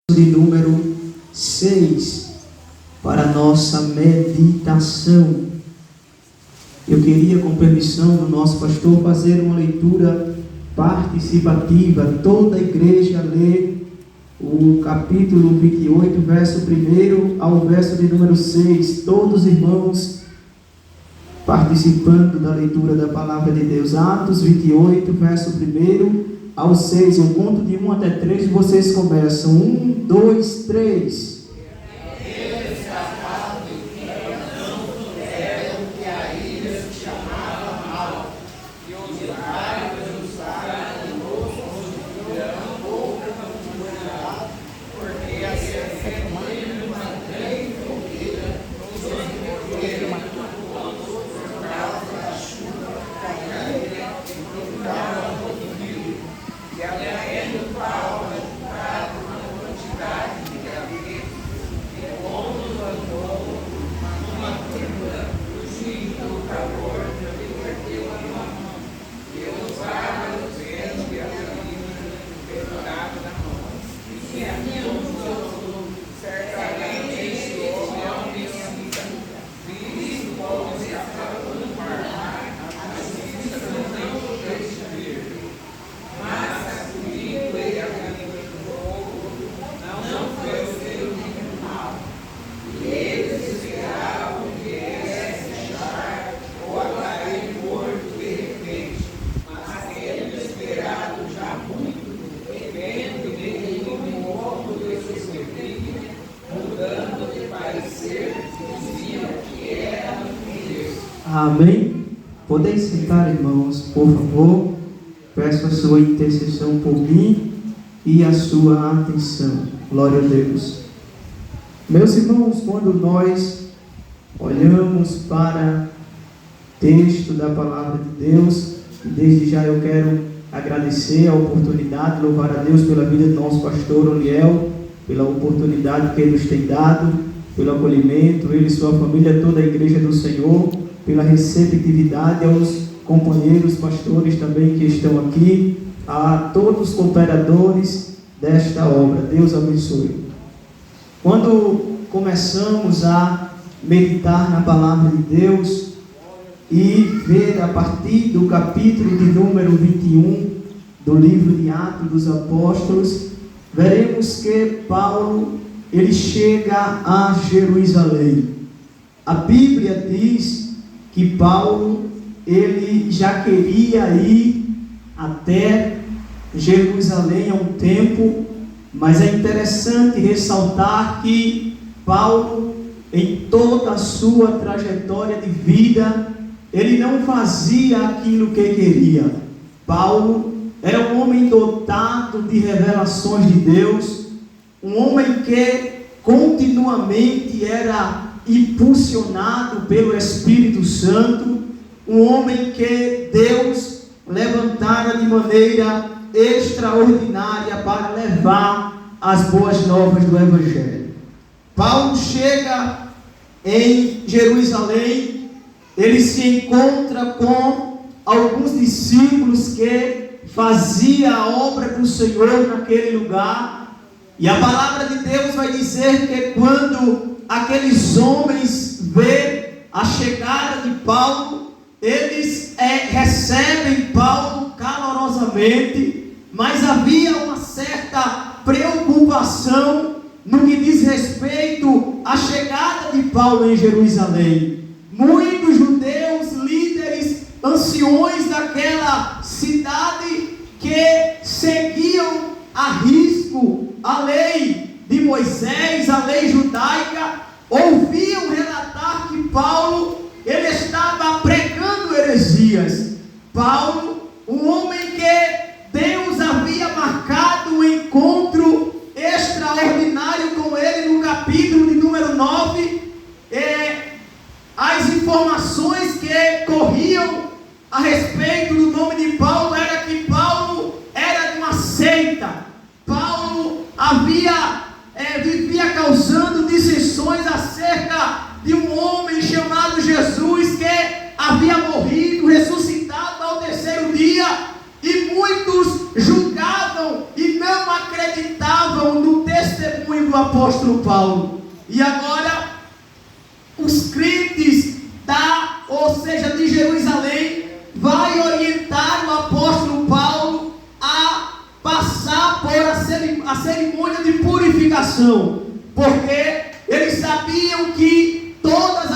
de número 6 para a nossa meditação. Eu queria, com permissão do nosso pastor, fazer uma leitura participativa. Toda a igreja lê o capítulo 28, verso 1 ao verso de número 6. Todos os irmãos participando da leitura da palavra de Deus. Atos 28, verso 1 ao 6, eu conto de 1 até 3 e vocês começam. 1, 2, 3. Amém? Podem sentar, irmãos, por favor. Peço a sua intercessão por mim e a sua atenção. Glória a Deus. Meus irmãos, quando nós olhamos para o texto da palavra de Deus, desde já eu quero agradecer a oportunidade, louvar a Deus pela vida do nosso pastor Oliel, pela oportunidade que ele nos tem dado, pelo acolhimento, ele e sua família, toda a igreja do Senhor, pela receptividade, aos companheiros pastores também que estão aqui, a todos os cooperadores desta obra. Deus abençoe. Quando começamos a meditar na palavra de Deus e ver a partir do capítulo de número 21 do livro de Atos dos Apóstolos, veremos que Paulo, ele chega a Jerusalém. A Bíblia diz que Paulo, ele já queria ir até Jerusalém há um tempo, mas é interessante ressaltar que Paulo, em toda a sua trajetória de vida, ele não fazia aquilo que queria. Paulo era um homem dotado de revelações de Deus, um homem que continuamente era impulsionado pelo Espírito Santo, um homem que Deus levantara de maneira extraordinária para levar as boas novas do Evangelho. Paulo chega em Jerusalém, ele se encontra com alguns discípulos que faziam a obra do Senhor naquele lugar, e a palavra de Deus vai dizer que quando aqueles homens vê a chegada de Paulo, eles recebem Paulo calorosamente, mas havia uma certa preocupação no que diz respeito à chegada de Paulo em Jerusalém. Muitos judeus, líderes, anciões daquela cidade que seguiam a risco a lei de Moisés, a lei judaica, ouviam relatar que Paulo, ele estava pregando heresias. Paulo, um homem que Deus havia marcado um encontro extraordinário com ele no capítulo de número 9, as informações que corriam a respeito do nome de Paulo era que Paulo era de uma seita. Paulo vivia causando dissensões acerca de um homem chamado Jesus, que havia morrido, ressuscitado ao terceiro dia, e muitos julgavam e não acreditavam no testemunho testemunho do apóstolo Paulo. E agora, os crentes de Jerusalém vai orientar o apóstolo Paulo a passar por a cerimônia de purificação, porque eles sabiam que todas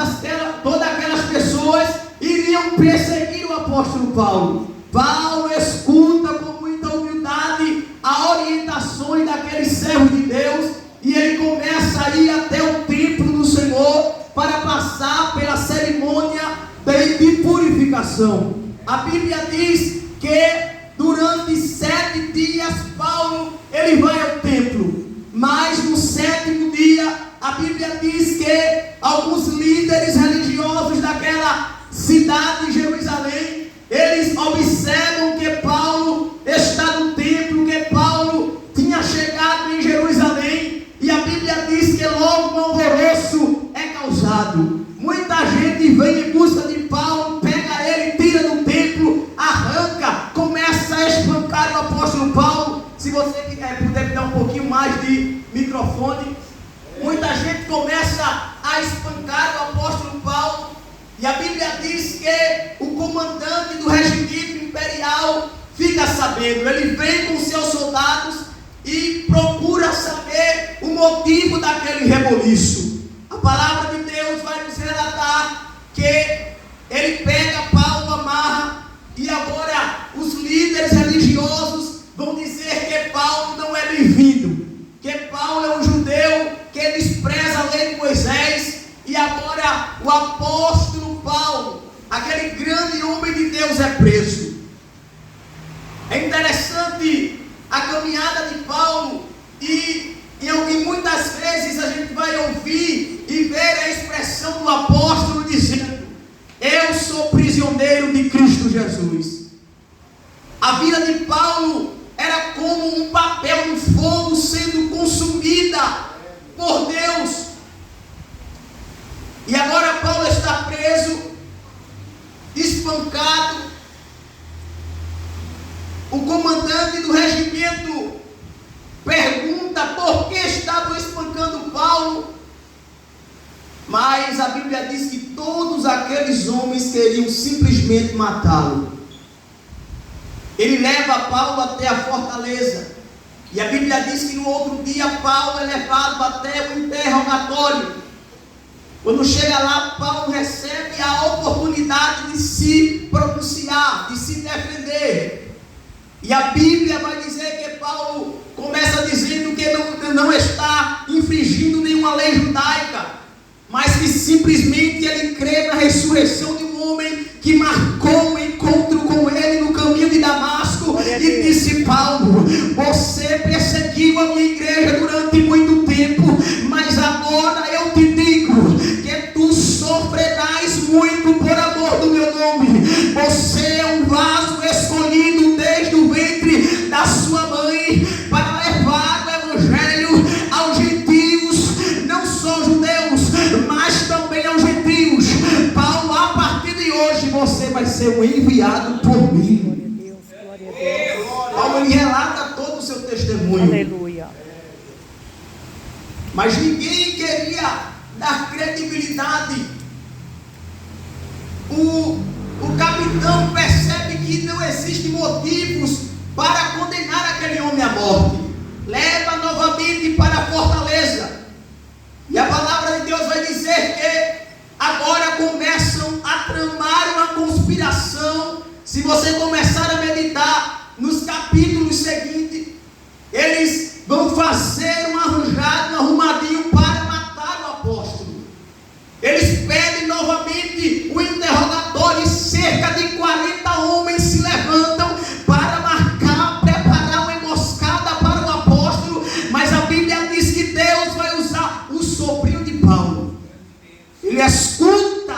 aquelas pessoas iriam perseguir o apóstolo Paulo. Paulo escuta com muita humildade as orientações daquele servo de Deus, e ele começa a ir até o templo do Senhor para passar pela cerimônia de purificação. A Bíblia diz que durante 7 dias Paulo ele vai ao templo, mas no 7º dia a Bíblia diz que alguns líderes religiosos daquela cidade de Jerusalém, eles observam que Paulo está no templo, que Paulo tinha chegado em Jerusalém, e a Bíblia diz que logo um alvoroço é causado. Muita gente vem em busca de Paulo, pega ele, tira do templo, arranca, começa a espancar o apóstolo Paulo. Se você puder me dar um pouquinho mais de microfone. Muita gente começa a espancar o apóstolo Paulo, e a Bíblia diz que o comandante do regimento imperial fica sabendo. Ele vem com seus soldados e procura saber o motivo daquele reboliço. A palavra de Deus vai nos relatar que ele pega Paulo, amarra, e agora os líderes religiosos vão dizer que Paulo não é bem-vindo, que Paulo é um judeu que despreza a lei de Moisés, e agora o apóstolo Paulo, aquele grande homem de Deus, é preso. É interessante a caminhada de Paulo, e muitas vezes a gente vai ouvir e ver a expressão do apóstolo dizendo: eu sou prisioneiro de Cristo Jesus. A vida de Paulo era como um papel no fogo sendo consumida por Deus. E agora Paulo está preso, espancado. O comandante do regimento pergunta por que estavam espancando Paulo, mas a Bíblia diz que todos aqueles homens queriam simplesmente matá-lo. Ele leva Paulo até a fortaleza, e a Bíblia diz que no outro dia Paulo é levado até o interrogatório. Quando chega lá, Paulo recebe a oportunidade de se pronunciar, de se defender. E a Bíblia vai dizer que Paulo começa dizendo que não está infringindo nenhuma lei judaica, mas que simplesmente ele crê na ressurreição de um homem que marcou um encontro com ele no caminho de Damasco, e disse: Paulo, você perseguiu a minha igreja durante muito tempo, mas agora eu te digo que tu sofrerás muito por amor do meu nome. Você é um vaso escolhido desde o ventre da sua mãe para levar o evangelho aos gentios, não só judeus, mas também aos gentios. Paulo, a partir de hoje você vai ser um enviado por mim. Paulo, ele relata todo o seu testemunho. Aleluia. Mas ninguém queria dar credibilidade. O capitão percebe que não existem motivos para condenar aquele homem à morte. Leva novamente para a fortaleza. E a palavra de Deus vai dizer que agora começam a tramar uma conspiração. Se você começar a meditar nos capítulos seguintes, eles vão fazer um arrumadinho para matar o apóstolo. Eles pedem novamente o interrogatório, e cerca de 40 homens se levantam para preparar uma emboscada para o apóstolo. Mas a Bíblia diz que Deus vai usar o sobrinho de Paulo. Ele escuta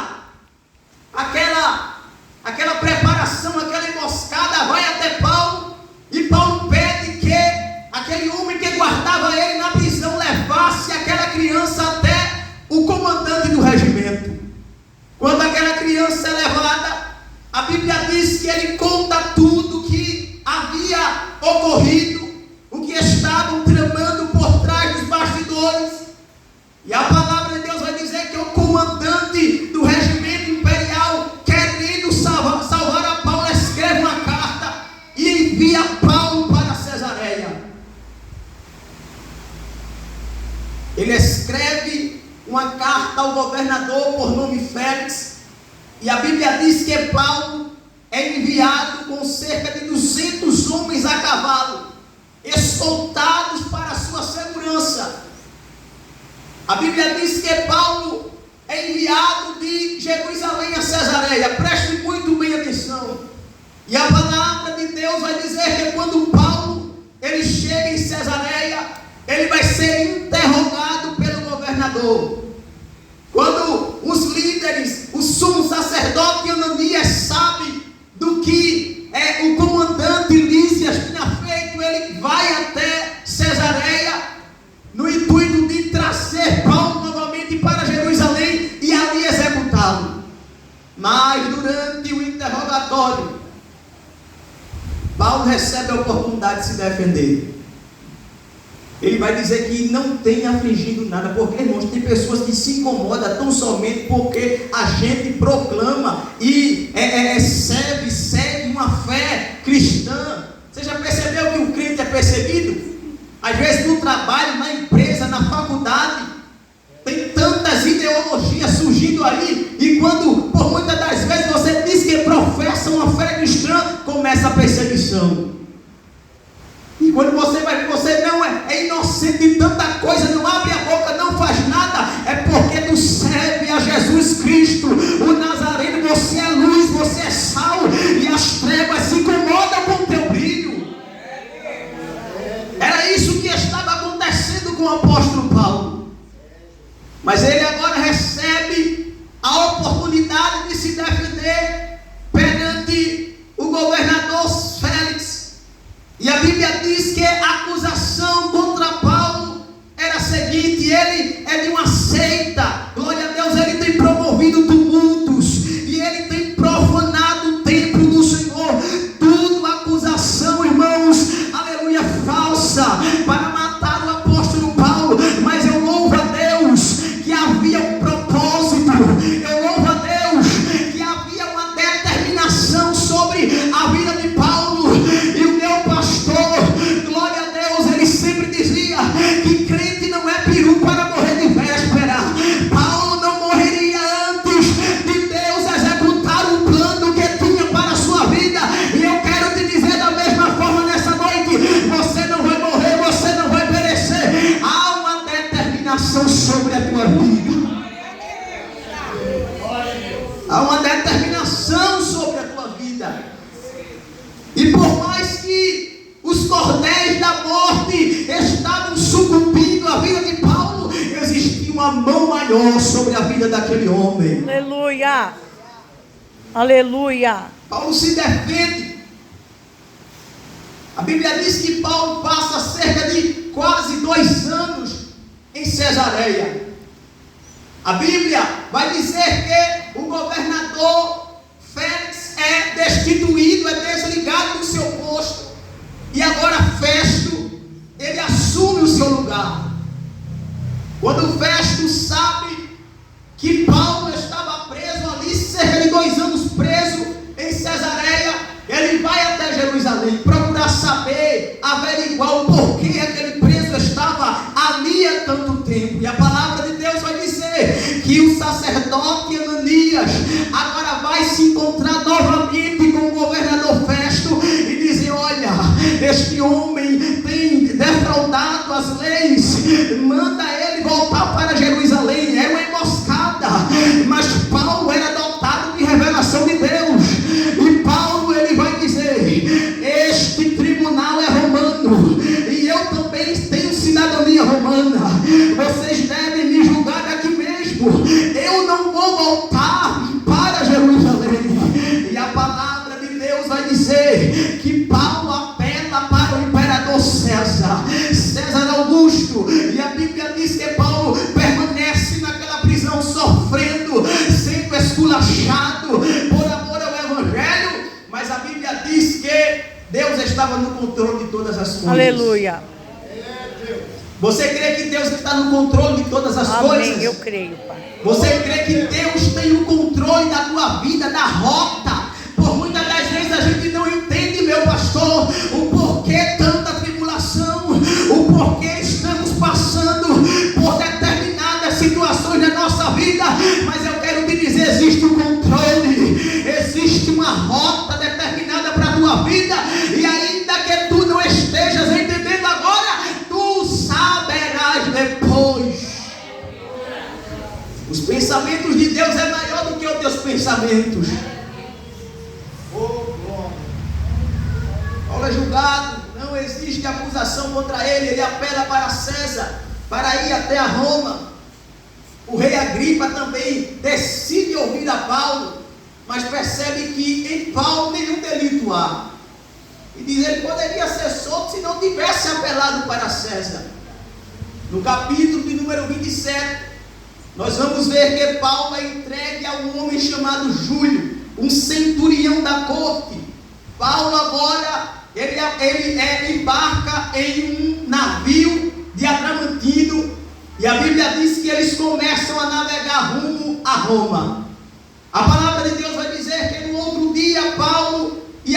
aquela preparação, aquela emboscada, vai até Paulo, e Paulo pede que aquele homem que guardava ele na prisão levasse aquela criança até o comandante do regimento. Quando aquela criança é levada, a Bíblia diz que ele conta tudo que havia ocorrido, o que estavam tramando por trás dos bastidores. ele escreve uma carta ao governador por nome Félix, e a Bíblia diz que Paulo é enviado com cerca de 200 homens a cavalo, escoltados para a sua segurança. A Bíblia diz que Paulo é enviado de Jerusalém a Cesareia. Preste muito bem atenção. E a palavra de Deus vai dizer que quando Paulo ele chega em Cesareia, ele vai ser interrogado pelo governador. Quando os líderes, o sumo sacerdote Ananias sabe do que o comandante Lísias tinha feito, ele vai até Cesareia no intuito de trazer Paulo novamente para Jerusalém e ali executá-lo. Mas durante o interrogatório, Paulo recebe a oportunidade de se defender. Ele vai dizer que não tem afligido nada, porque, irmãos, tem pessoas que se incomodam tão somente porque a gente proclama e segue uma fé cristã. Você já percebeu que o crente é perseguido? Às vezes no trabalho, na empresa, na faculdade, tem tantas ideologias surgindo aí, e quando, por muitas das vezes, você diz que professa uma fé cristã, começa a perseguição. E quando você vai, você não é inocente de tanta coisa, não abre a boca, não faz nada, é porque tu serve a Jesus Cristo, o Nazareno. Você é luz, você é sal, e as trevas se incomodam com o teu brilho. Era isso que estava acontecendo com o apóstolo Paulo. Mas ele agora recebe a oportunidade de se defender perante o governador Félix. E a Bíblia diz que a acusação contra Paulo era a seguinte: ele é de uma seita, glória a Deus, ele tem promovido tumultos, e ele tem profanado o templo do Senhor. Tudo acusação, irmãos, aleluia, falsa, para matar o apóstolo Paulo. Mas eu louvo a Deus que havia um propósito, eu louvo a Deus que havia uma determinação sobre a vida de Paulo. E o meu pastor, glória a Deus, ele sempre dizia que crente não é peru para morrer de véspera. Paulo não morreria antes de Deus executar o plano que tinha para a sua vida. E eu quero te dizer da mesma forma nessa noite: você não vai morrer, você não vai perecer. Há uma determinação sobre a tua vida. Há uma determinação sobre a tua vida. E por mais que os cordéis da morte estavam sucumbindo à vida de Paulo, existia uma mão maior sobre a vida daquele homem. Aleluia! Aleluia! Paulo se defende. A Bíblia diz que Paulo passa cerca de quase 2 anos em Cesareia. A Bíblia vai dizer que o governador Félix é destituído, é desligado do seu posto, e agora Festo, ele assume o seu lugar. Quando Festo sabe que Paulo estava preso ali, cerca de 2 anos preso em Cesareia, ele vai até Jerusalém procurar saber, averiguar o porquê aquele preso estava ali há tanto tempo. E a palavra de Deus vai dizer que o sacerdote Ananias agora vai se encontrar novamente com o governador Festo e dizer: olha, este homem tem defraudado as leis, manda ele voltar para Jerusalém. É uma emboscada, mas Paulo era dotado de revelação de Deus, e Paulo ele vai dizer: este tribunal é romano, e eu também tenho cidadania romana, vocês devem me julgar daqui mesmo, eu não vou voltar para Jerusalém. E a palavra de Deus vai dizer que Paulo apela para o imperador César Augusto, e a Bíblia diz que Paulo permanece naquela prisão sofrendo, sendo esculachado por amor ao Evangelho. Mas a Bíblia diz que Deus estava no controle de todas as coisas. Aleluia! Você crê que Deus está no controle de todas as coisas? Amém, eu creio, Pai. Você crê que Deus tem o controle da tua vida, da rota? Por muitas das vezes a gente não entende, meu pastor, o porquê tanta tribulação, o porquê estamos passando por depois. Os pensamentos de Deus é maior do que os teus pensamentos. Paulo é julgado, não existe acusação contra ele, ele apela para César, para ir até a Roma. O rei Agripa também decide ouvir a Paulo, mas percebe que em Paulo nenhum delito há. E diz, ele poderia ser solto se não tivesse apelado para César. No capítulo de número 27, nós vamos ver que Paulo é entregue a um homem chamado Júlio, um centurião da corte. Paulo agora, ele embarca em um navio de adramantino, e a Bíblia diz que eles começam a navegar rumo a Roma. A palavra de Deus vai dizer que no outro dia Paulo e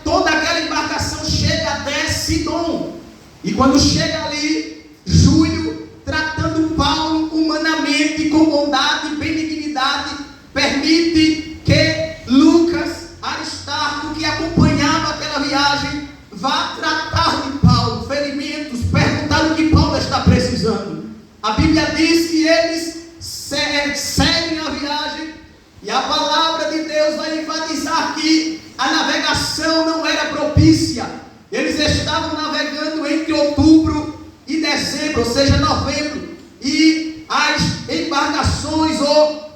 toda aquela embarcação chega até Sidom. E quando chega ali, Júlio, tratando Paulo humanamente, com bondade e benignidade, permite que Lucas, Aristarco, que acompanhava aquela viagem, vá tratar de Paulo, ferimentos, perguntar o que Paulo está precisando. A Bíblia diz que eles seguem a viagem, e a palavra de Deus vai enfatizar que a navegação não era propícia. Eles estavam navegando entre outubro e dezembro, ou seja, novembro, e as embarcações ou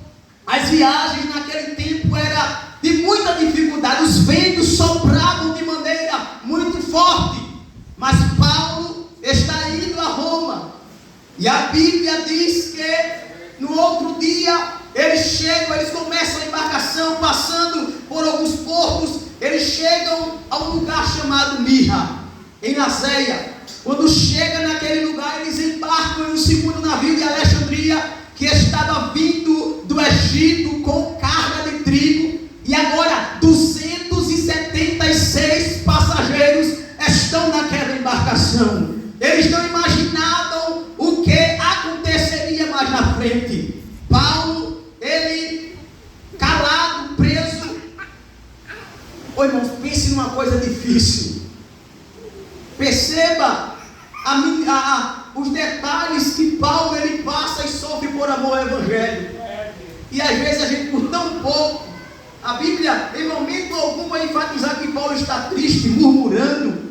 as viagens naquele tempo era de muita dificuldade. Os ventos sopravam de maneira muito forte, mas Paulo está indo a Roma, e a Bíblia diz que no outro dia eles chegam, eles começam a embarcação, passando por alguns portos, eles chegam a um lugar chamado Mirra, em Lazéia. Quando chega naquele lugar, eles embarcam em um segundo navio de Alexandria, que estava vindo do Egito com carga de trigo, e agora 276 passageiros estão naquela embarcação. Eles não imaginavam o que aconteceria mais na frente. Paulo, ele calado, preso. Ô irmãos, pense numa coisa difícil. Perceba os detalhes que Paulo ele passa e sofre por amor ao Evangelho. E às vezes a gente, por tão pouco, a Bíblia em momento algum vai enfatizar que Paulo está triste, murmurando.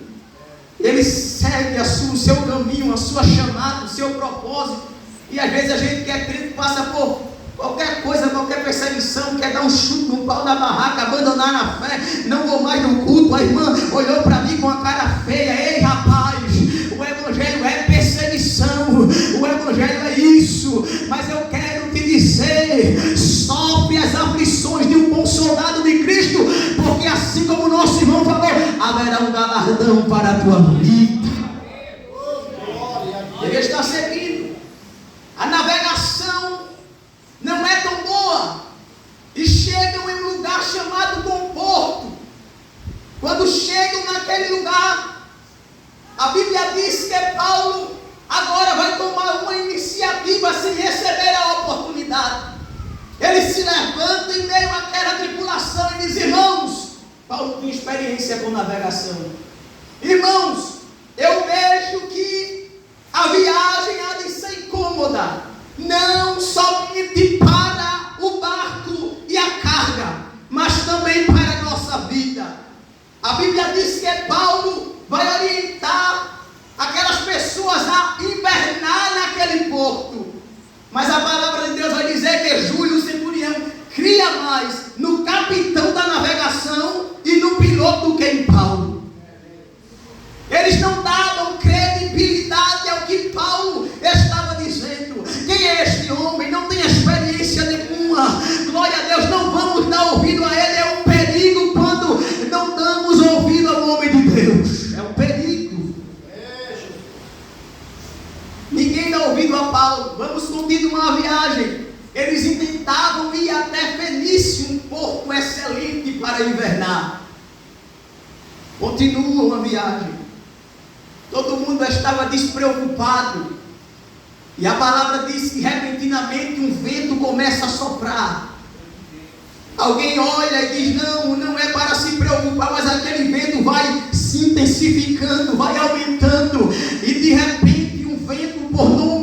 Ele segue o seu caminho, a sua chamada, o seu propósito. E às vezes a gente que é crente passa por qualquer coisa, qualquer perseguição, quer dar um chute no pau da barraca, abandonar na fé, não vou mais no culto. A irmã olhou para mim com a cara feia. Ei rapaz, o Evangelho é perseguição, o Evangelho é isso. Mas eu quero te dizer, sofre as aflições de um bom soldado de Cristo, porque assim como o nosso irmão falou, haverá um galardão para a tua vida. Ele está seguindo. A navegação não é tão boa, e chegam em um lugar chamado Bom Porto. Quando chegam naquele lugar, a Bíblia diz que Paulo agora vai tomar uma iniciativa sem receber a oportunidade. Ele se levanta em meio àquela tripulação e diz: irmãos, Paulo tinha experiência com navegação. Irmãos, eu vejo que a viagem há de ser incômoda, não somente para o barco e a carga, mas também para a nossa vida. A Bíblia diz que Paulo vai orientar aquelas pessoas a invernar naquele porto, mas a palavra de Deus vai dizer que Júlio, o centurião, cria mais no capitão da navegação e no piloto do que em Paulo. Eles não davam credibilidade ao que Paulo estava dizendo. Quem é este homem? Não tem experiência nenhuma. Glória a Deus, não vamos dar ouvido a ele. É um perigo quando não damos ouvido ao homem de Deus. É um perigo. Ninguém dá ouvido a Paulo. Vamos continuar a viagem. Eles intentavam ir até Fenícia, um porto excelente para invernar. Continuam a viagem. Todo mundo estava despreocupado. E a palavra diz que repentinamente um vento começa a soprar. Alguém olha e diz: não é para se preocupar, mas aquele vento vai se intensificando, vai aumentando. E de repente um vento por nome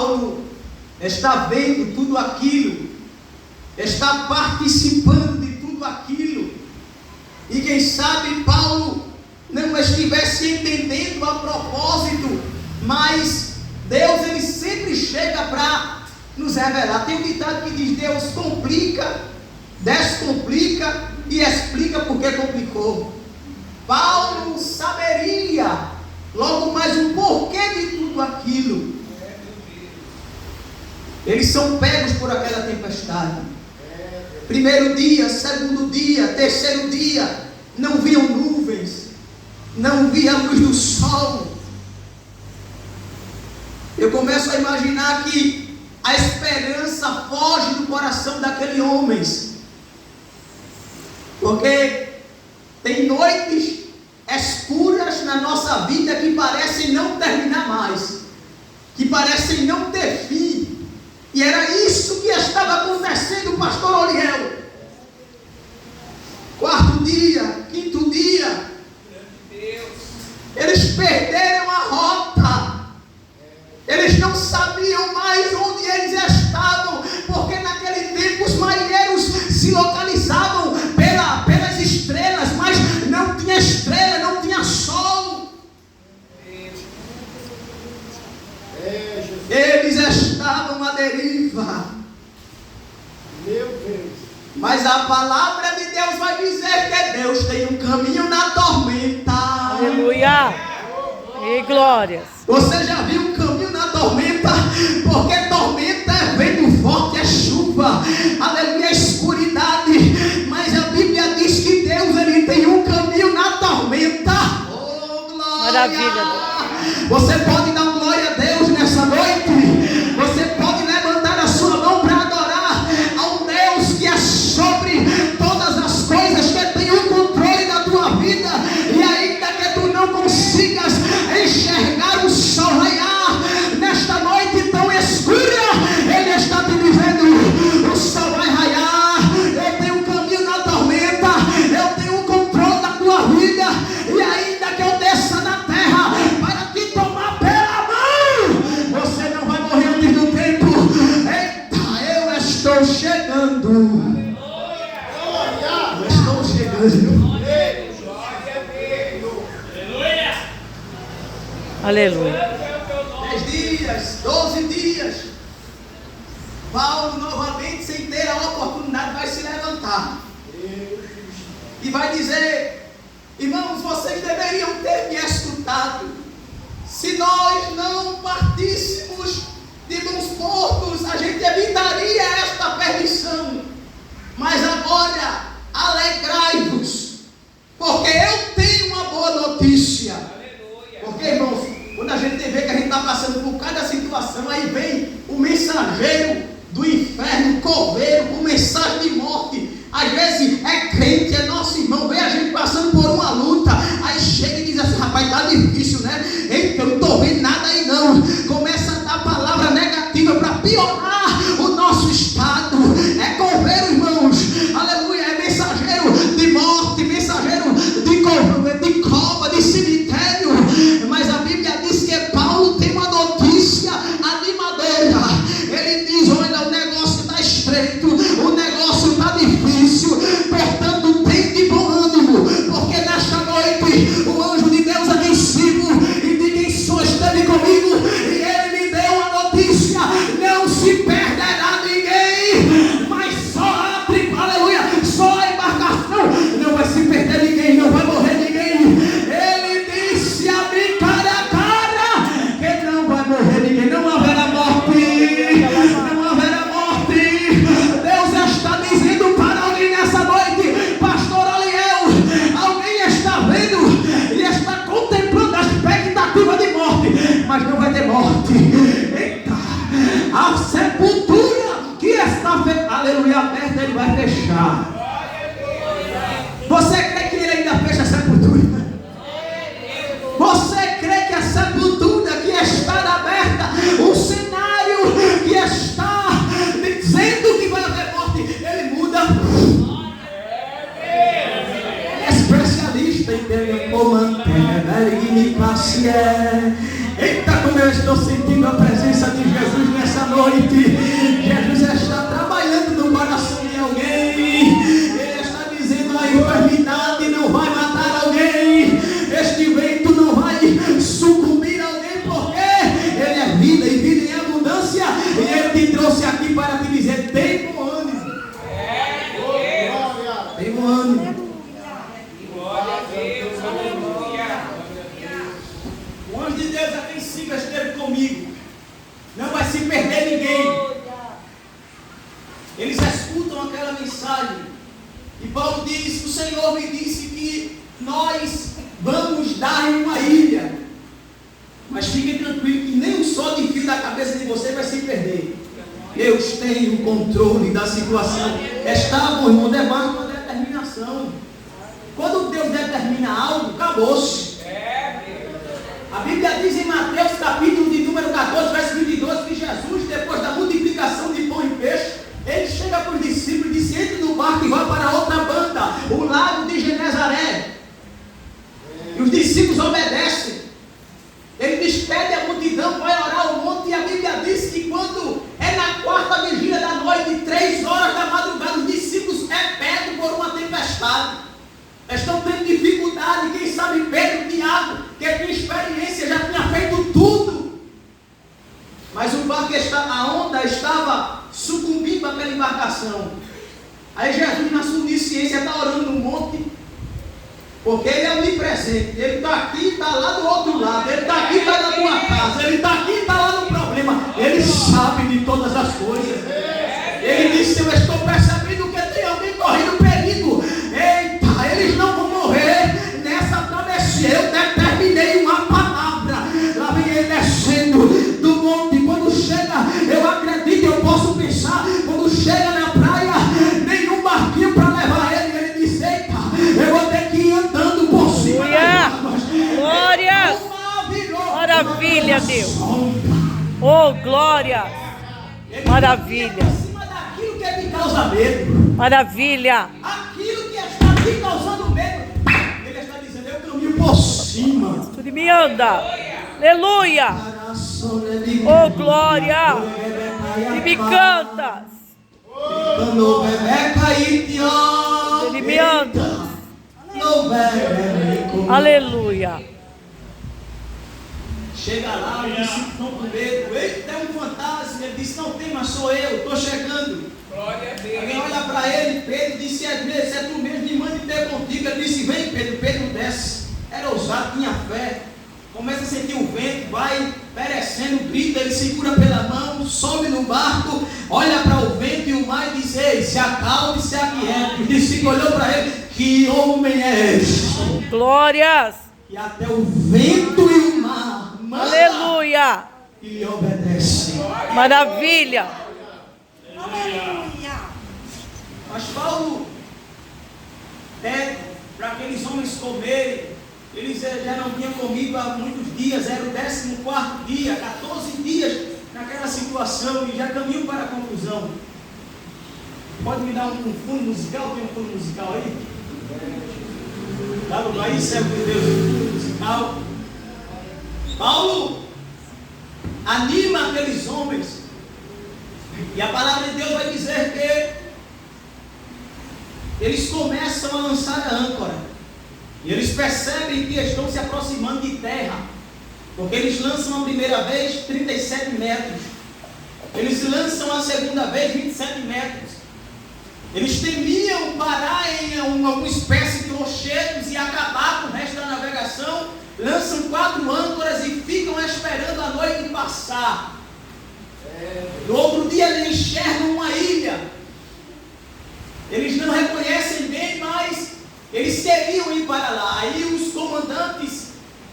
Paulo está vendo tudo aquilo, está participando de tudo aquilo, e quem sabe Paulo não estivesse entendendo a propósito, mas Deus, ele sempre chega para nos revelar. Tem um ditado que diz: Deus complica, descomplica e explica porque complicou. Paulo saberia logo mais o porquê de tudo aquilo. Eles são pegos por aquela tempestade. Primeiro dia, segundo dia, terceiro dia, não viam nuvens, não via a luz do sol. Eu começo a imaginar que a esperança foge do coração daqueles homens, porque tem noites escuras na nossa vida que parecem não terminar mais, que parecem não ter fim. E era isso que estava acontecendo, pastor Oliel. Quarto dia, quinto dia, eles perderam a rota. Eles não sabiam mais onde eles estavam, porque naquele tempo os marinheiros se localizavam pelas estrelas, mas não tinha estrela, não tinha sol. Eles estavam à deriva. Meu Deus. Mas a palavra de Deus vai dizer que Deus tem um caminho na tormenta. Aleluia. E glórias. Você já viu um caminho na tormenta? Porque tormenta é vento forte, é chuva, aleluia, é escuridade. Mas a Bíblia diz que Deus, ele tem um caminho na tormenta. Oh, glória! Maravilha. Você pode dar glória a Deus nessa noite. Você pode levantar a sua mão para adorar ao Deus que é sobre todas as coisas, que tem o controle da tua vida. E ainda que tu não consigas enxergar o sol raiar nesta noite tão escura, ele está te dizendo: o sol vai raiar. Eu tenho um caminho na tormenta, eu tenho o controle da tua vida. E ainda que eu desça na terra para te tomar pela mão, você não vai morrer antes do tempo. Eita, eu estou chegando. Eu estou chegando. Aleluia. 10 dias, 12 dias, Paulo novamente, sem ter a oportunidade, vai se levantar e vai dizer: irmãos, vocês deveriam ter me escutado. Se nós não partíssemos de bons portos, a gente evitaria esta perdição. Mas agora, alegrai-vos, porque eu tenho uma boa notícia. Porque, irmãos, quando a gente vê que a gente está passando por cada situação, aí vem o mensageiro do inferno, coveiro, com mensagem de morte. Às vezes é crente, é nosso irmão, vê a gente passando por uma luta, aí chega e diz assim: rapaz, está difícil, né? Eita, eu não estou vendo nada aí não. Começa a dar palavra negativa para piorar o nosso estado. É coveiro, irmãos, aleluia, é mensageiro de morte, mensageiro de cova, de cemitério. Mas a Bíblia diz que Paulo tem uma notícia animadora. Ele diz: olha, o negócio está estreito, o negócio está difícil, portanto tem de bom ânimo, porque nesta noite o anjo de Deus é vencido e de quem só esteve comigo, e ele me deu a notícia: não se perderá ninguém, mas só aleluia, só a embarcação, não vai se perder ninguém, não vai morrer ninguém. Ele disse a mim cara a cara que não vai morrer ninguém, não haverá morte, não haverá morte. Deus está dizendo para alguém nessa noite: pastor Oliel, alguém está vendo e está contemplando a expectativa de morte, mas não vai ter morte. Eita, a sepultura que está aleluia, aberta, ele vai fechar. Você crê que ele ainda fecha a sepultura? Você crê que a sepultura que está aberta, o cenário que está dizendo que vai haver morte, ele muda? É especialista em comandante. Eita, como eu estou sentindo a presença de Jesus te trouxe aqui para te dizer: tem bom ânimo. Tem bom ânimo. O anjo de Deus já tem 5 esteve comigo. Não vai se perder ninguém. Eles escutam aquela mensagem. E Paulo diz: o Senhor me disse que nós vamos dar em uma ilha. Mas fiquem tranquilos que nem um só de fio da cabeça de você vai se perder. Deus tem o controle da situação. Estavam, irmão, debaixo de uma determinação. Quando Deus determina algo, acabou-se. A Bíblia diz em Mateus capítulo de número 14, verso 22, que Jesus, depois da multiplicação de pão e peixe, ele chega para os discípulos e diz: entre no barco e vá para outra banda, o lago de Genezaré. E os discípulos obedecem. Ele despede a multidão, vai orar ao monte, e a Bíblia diz que quando é na quarta vigília da noite, 3 horas da madrugada, os discípulos é pego por uma tempestade. Estão tendo dificuldade. Quem sabe Pedro, Tiago, que tinha experiência, já tinha feito tudo. Mas o barco a onda estava sucumbindo àquela embarcação. Aí Jesus, na sua onisciência, está orando no monte, porque Ele é onipresente. Ele está aqui, está lá do outro lado. Ele está aqui, está na tua casa. Ele está aqui, está lá no problema. Ele sabe de todas as coisas. Ele disse: eu estou percebendo que tem alguém correndo perigo. Eita, eles não vão morrer nessa travessia. Eu determinei uma palavra. Lá vem ele descendo do monte. Quando chega, eu acredito, eu posso pensar, quando chega na praia, nenhum barquinho para levar ele. Ele diz: eita, eu vou ter que ir andando por cima das águas. Glória! Maravilha, Deus! Oh, glória! Maravilha! Por cima daquilo que me causa medo. Maravilha! Aquilo que está te causando medo, Ele está dizendo: eu caminho por cima. Tudo me anda! Aleluia! Oh, glória! E me cantas! Ele me anda! Aleluia! Chega lá, os discípulos estão com medo. Eita, é um fantasma. Ele disse: não tem, mas sou eu, estou chegando. Alguém olha para ele, Pedro disse: se é tu mesmo, me mande ter contigo. Ele disse: vem, Pedro. Pedro desce. Era ousado, tinha fé. Começa a sentir o vento, vai perecendo, grita, ele segura pela mão, sobe no barco, olha para o vento e o mar e diz: ei, se acalme, se aquiete. O discípulo olhou para ele: que homem é este? Glórias! E até o vento e o mar manda, Aleluia! e lhe obedece. Maravilha! Mas Paulo pede para aqueles homens comerem. Eles já não tinham comido há muitos dias, era o 14º dia, 14 dias naquela situação, e já caminham para a conclusão. Pode me dar um fundo musical? Tem um fundo musical aí? Dá no aí, servo de Deus, um fundo musical. Paulo anima aqueles homens, e a palavra de Deus vai dizer que eles começam a lançar a âncora. E eles percebem que estão se aproximando de terra, porque eles lançam a primeira vez 37 metros, eles lançam a segunda vez 27 metros. Eles temiam parar em alguma espécie de rochedos e acabar com o resto da navegação. Lançam 4 âncoras e ficam esperando a noite passar. No outro dia eles enxergam uma ilha. Eles não reconhecem bem, mas eles queriam ir para lá. Aí os comandantes,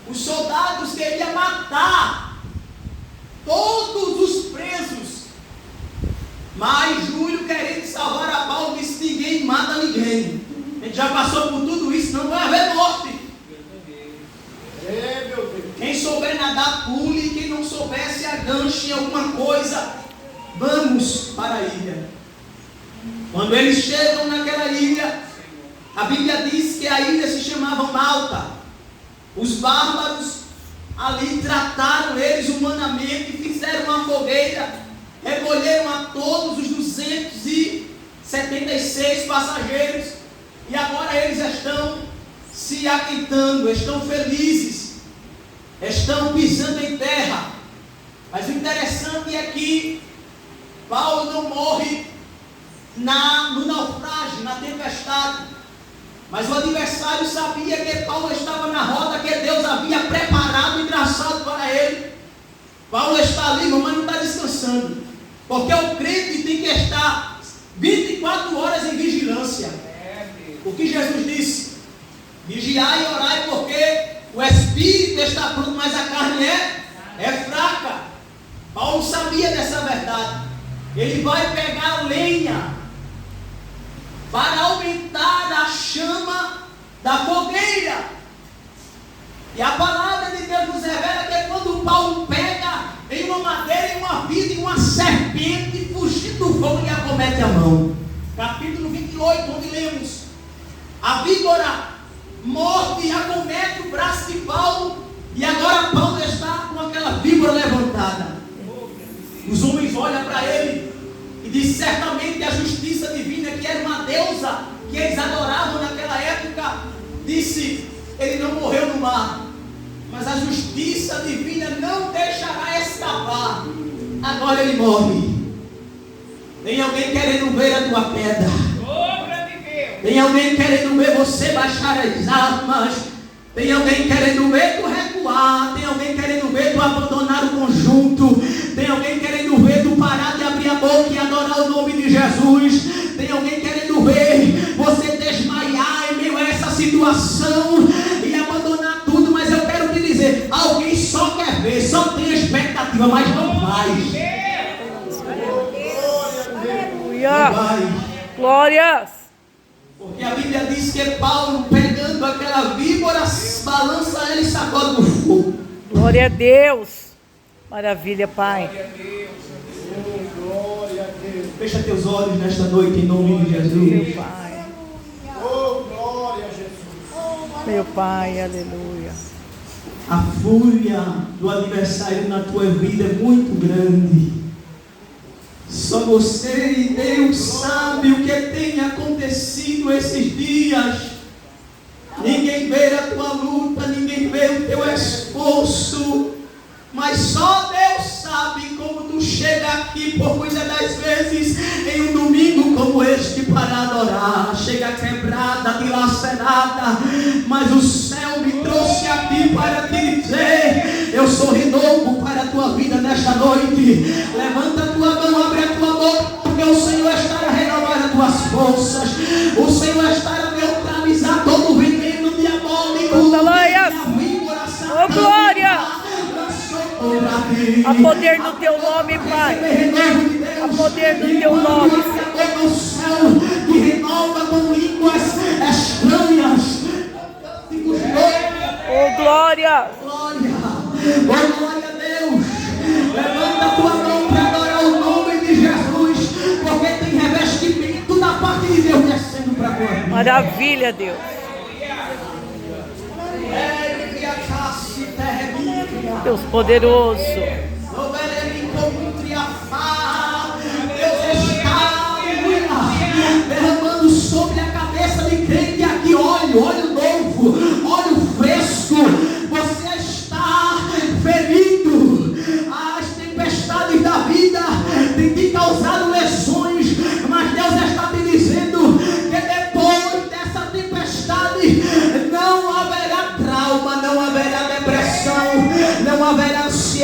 os soldados queriam matar todos os presos. Mas Júlio, querendo salvar a Paulo, disse: ninguém mata ninguém. A gente já passou por tudo isso, não vai haver morte. Quem souber nadar, pule. Quem não souber, se aganche em alguma coisa. Vamos para a ilha. Quando eles chegam naquela ilha, a Bíblia diz que a ilha se chamava Malta. Os bárbaros ali trataram eles humanamente, fizeram uma fogueira, recolheram a todos os 276 passageiros, e agora eles estão se aquitando, estão felizes, estão pisando em terra. Mas o interessante é que Paulo não morre no naufrágio, na tempestade. Mas o adversário sabia que Paulo estava na rota que Deus havia preparado e traçado para ele. Paulo está ali, mas não está descansando. Porque o crente tem que estar 24 horas em vigilância. O que Jesus disse? Vigiai e orai, porque o espírito está pronto, mas a carne é fraca. Paulo sabia dessa verdade. Ele vai pegar lenha para aumentar a chama da fogueira. E a palavra de Deus nos revela que quando Paulo pega em uma madeira, em uma vida, em uma serpente, fugindo do fogo, e acomete a mão. Capítulo 28, onde lemos: a víbora morde e acomete o braço de Paulo, e agora Paulo está com aquela víbora levantada. Os homens olham para ele e dizem: certamente a justiça divina, que era uma deusa que eles adoravam naquela época, disse: ele não morreu no mar, mas a justiça divina não deixará escapar. Agora ele morre. Tem alguém querendo ver a tua queda? Tem alguém querendo ver você baixar as armas? Tem alguém querendo ver tu recuar? Tem alguém querendo ver tu abandonar o conjunto? Tem alguém querendo ver tu parar de abrir a boca e adorar o nome de Jesus? Tem alguém querendo ver você desmaiar em meio a essa situação e abandonar tudo? Mas eu quero te dizer, alguém só quer ver, só tem expectativa, mas não vai. Não vai. Glórias. Porque a Bíblia diz que Paulo, pegando aquela víbora, balança ela e sacode do fogo. Glória a Deus. Maravilha, Pai. Glória a Deus. Fecha teus olhos nesta noite em nome de Jesus. Meu Pai. Oh, glória a Jesus. Meu Pai, aleluia. A fúria do adversário na tua vida é muito grande. Só você e Deus sabe o que tem acontecido esses dias. Ninguém vê a tua luta, ninguém vê o teu esforço, mas só Deus sabe como tu chega aqui por muitas das vezes em um domingo como este para adorar. Chega quebrada, dilacerada, mas o céu me trouxe aqui para te dizer: eu sou renovo para a tua vida nesta noite. Levanta a tua mão, abre a tua boca, porque o Senhor está a renovar as tuas forças. O Senhor está a neutralizar todo o veneno diabólico. Oh, glória! A poder no teu nome, Pai. A poder no teu nome. O céu que renova com línguas estranhas. Oh, glória! Glória! Oh, glória a Deus! Levanta a tua mão para adorar o nome de Jesus, porque tem revestimento da parte de Deus descendo para a tua vida. Maravilha, Deus. Deus poderoso. Deus está, aleluia, derramando sobre a cabeça de crente aqui óleo novo, óleo fresco. Você está ferido. As tempestades da vida têm te causado lesões, mas Deus está te dizendo que depois dessa tempestade não haverá trauma, não haverá depressão, não haverá ansiedade.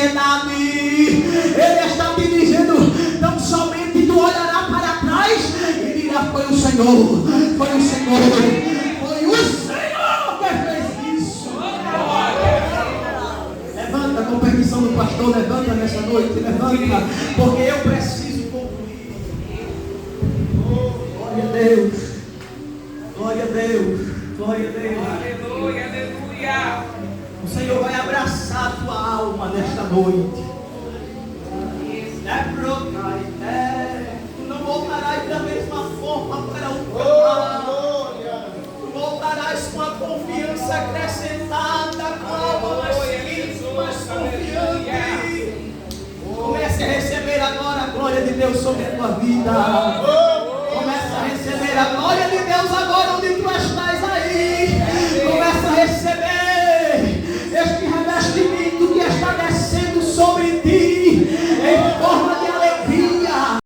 Ele está te dizendo: tão somente tu olharás para trás e dirás: foi o Senhor, foi o Senhor, foi o Senhor que fez isso. Levanta com permissão do pastor, levanta nessa noite, levanta, porque eu preciso concluir. Glória a Deus, glória a Deus, glória a Deus. Aleluia, aleluia. O Senhor vai abraçar a tua alma nesta noite. Tu não voltarás da mesma forma para o trabalho. Tu voltarás com a confiança acrescentada, com a alma mais firme, mais confiante. Comece a receber agora a glória de Deus sobre a tua vida. Comece a receber a glória